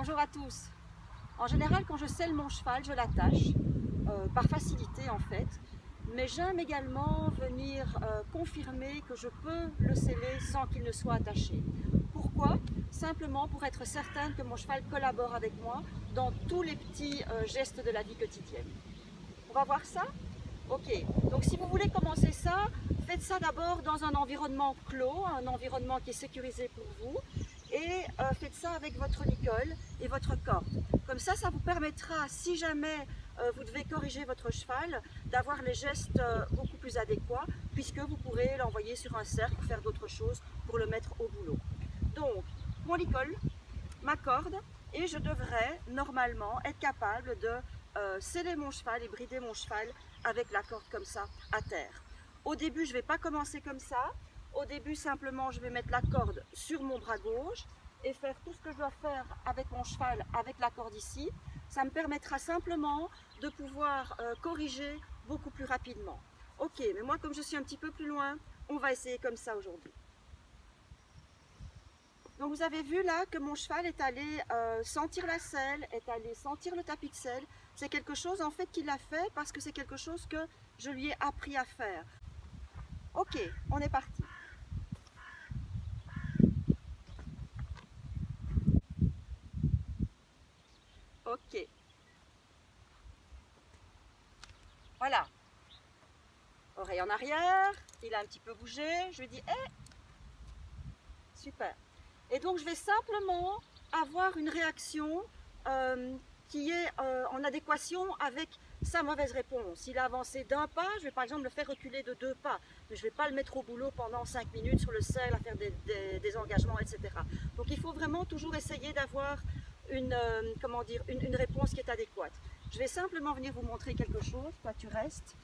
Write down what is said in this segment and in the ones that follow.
Bonjour à tous. En général, quand je selle mon cheval, je l'attache, par facilité en fait. Mais j'aime également venir confirmer que je peux le seller sans qu'il ne soit attaché. Pourquoi? Simplement pour être certaine que mon cheval collabore avec moi dans tous les petits gestes de la vie quotidienne. On va voir ça? Ok, donc si vous voulez commencer ça, faites ça d'abord dans un environnement clos, un environnement qui est sécurisé pour vous, et faites ça avec votre licol et votre corde. Comme ça vous permettra, si jamais vous devez corriger votre cheval, d'avoir les gestes beaucoup plus adéquats, puisque vous pourrez l'envoyer sur un cercle ou faire d'autres choses pour le mettre au boulot. Donc, mon licol, ma corde, et je devrais normalement être capable de sceller mon cheval et brider mon cheval avec la corde comme ça à terre. Au début, je ne vais pas commencer comme ça. Au début, simplement, je vais mettre la corde sur mon bras gauche et faire tout ce que je dois faire avec mon cheval, avec la corde ici. Ça me permettra simplement de pouvoir corriger beaucoup plus rapidement. Ok, mais moi, comme je suis un petit peu plus loin, on va essayer comme ça aujourd'hui. Donc vous avez vu là que mon cheval est allé sentir la selle, est allé sentir le tapis de selle. C'est quelque chose en fait qu'il a fait parce que c'est quelque chose que je lui ai appris à faire. Ok, on est parti. Ok. Voilà. Oreille en arrière, il a un petit peu bougé, je lui dis hé, super. Et donc je vais simplement avoir une réaction qui est en adéquation avec sa mauvaise réponse. S'il a avancé d'un pas, je vais par exemple le faire reculer de 2 pas. Mais je ne vais pas le mettre au boulot pendant 5 minutes sur le sel à faire des engagements, etc. Donc il faut vraiment toujours essayer d'avoir une réponse qui est adéquate. Je vais simplement venir vous montrer quelque chose. Toi tu restes.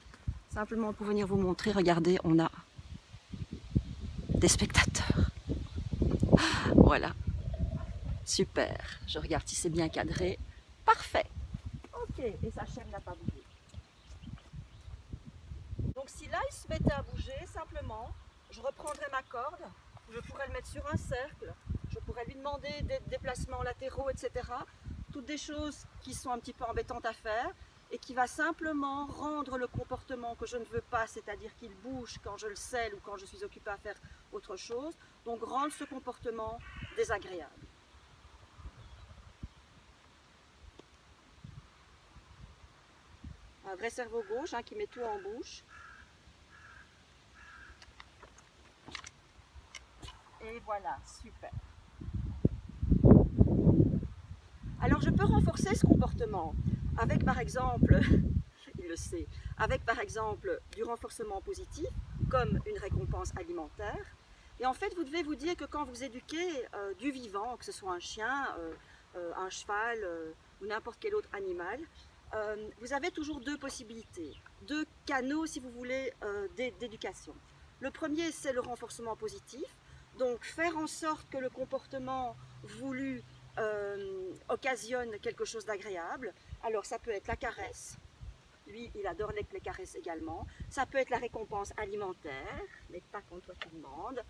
Simplement pour venir vous montrer, regardez, on a des spectateurs. Voilà. Super. Je regarde si c'est bien cadré. Parfait. Ok. Et sa chaîne n'a pas bougé. Donc si là il se mettait à bouger, simplement, je reprendrais ma corde. Je pourrais le mettre sur un cercle. Je pourrais lui demander des déplacements latéraux, etc. Toutes des choses qui sont un petit peu embêtantes à faire et qui va simplement rendre le comportement que je ne veux pas, c'est-à-dire qu'il bouge quand je le selle ou quand je suis occupée à faire autre chose, donc rendre ce comportement désagréable. Un vrai cerveau gauche qui met tout en bouche. Et voilà, super. Alors je peux renforcer ce comportement avec par exemple, il le sait, avec par exemple du renforcement positif comme une récompense alimentaire. Et en fait vous devez vous dire que quand vous éduquez du vivant, que ce soit un chien, un cheval ou n'importe quel autre animal, vous avez toujours deux possibilités, deux canaux si vous voulez d'éducation. Le premier c'est le renforcement positif, donc faire en sorte que le comportement voulu occasionne quelque chose d'agréable. Alors ça peut être la caresse, lui il adore les caresses également, ça peut être la récompense alimentaire, mais pas quand toi tu demandes,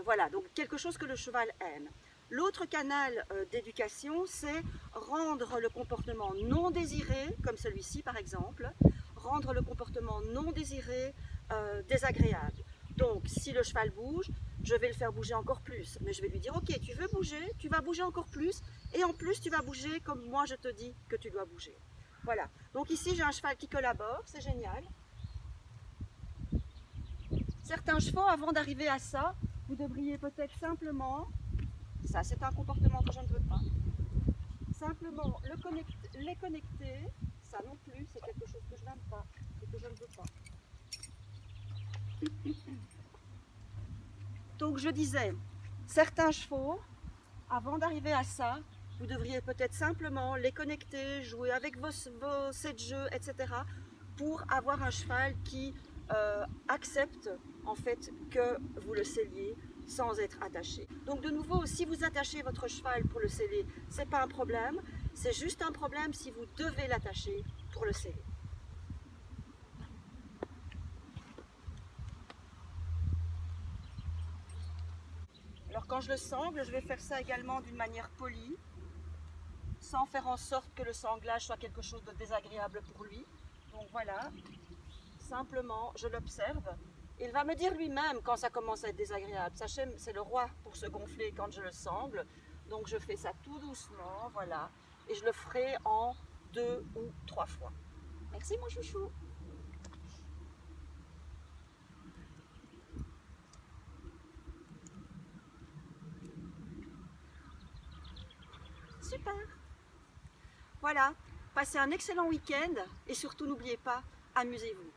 voilà, donc quelque chose que le cheval aime. L'autre canal d'éducation, c'est rendre le comportement non désiré, comme celui-ci par exemple, rendre le comportement non désiré désagréable. Donc si le cheval bouge, je vais le faire bouger encore plus, mais je vais lui dire ok, tu veux bouger, tu vas bouger encore plus, et en plus tu vas bouger comme moi je te dis que tu dois bouger. Voilà, donc ici j'ai un cheval qui collabore, c'est génial. Certains chevaux, avant d'arriver à ça, vous devriez peut-être simplement, ça c'est un comportement que je ne veux pas, simplement les connecter, ça non plus c'est quelque chose que je n'aime pas et que je ne veux pas. Donc je disais, certains chevaux, avant d'arriver à ça, vous devriez peut-être simplement les connecter, jouer avec vos sets de jeu, etc. pour avoir un cheval qui accepte en fait que vous le selliez sans être attaché. Donc de nouveau, si vous attachez votre cheval pour le seller, ce n'est pas un problème, c'est juste un problème si vous devez l'attacher pour le seller. Alors quand je le sangle, je vais faire ça également d'une manière polie. sans faire en sorte que le sanglage soit quelque chose de désagréable pour lui. Donc voilà, simplement je l'observe. Il va me dire lui-même quand ça commence à être désagréable. Sachez, c'est le roi pour se gonfler quand je le sangle. Donc je fais ça tout doucement, voilà. Et je le ferai en 2 ou 3 fois. Merci mon chouchou. Super. Voilà, passez un excellent week-end et surtout n'oubliez pas, amusez-vous.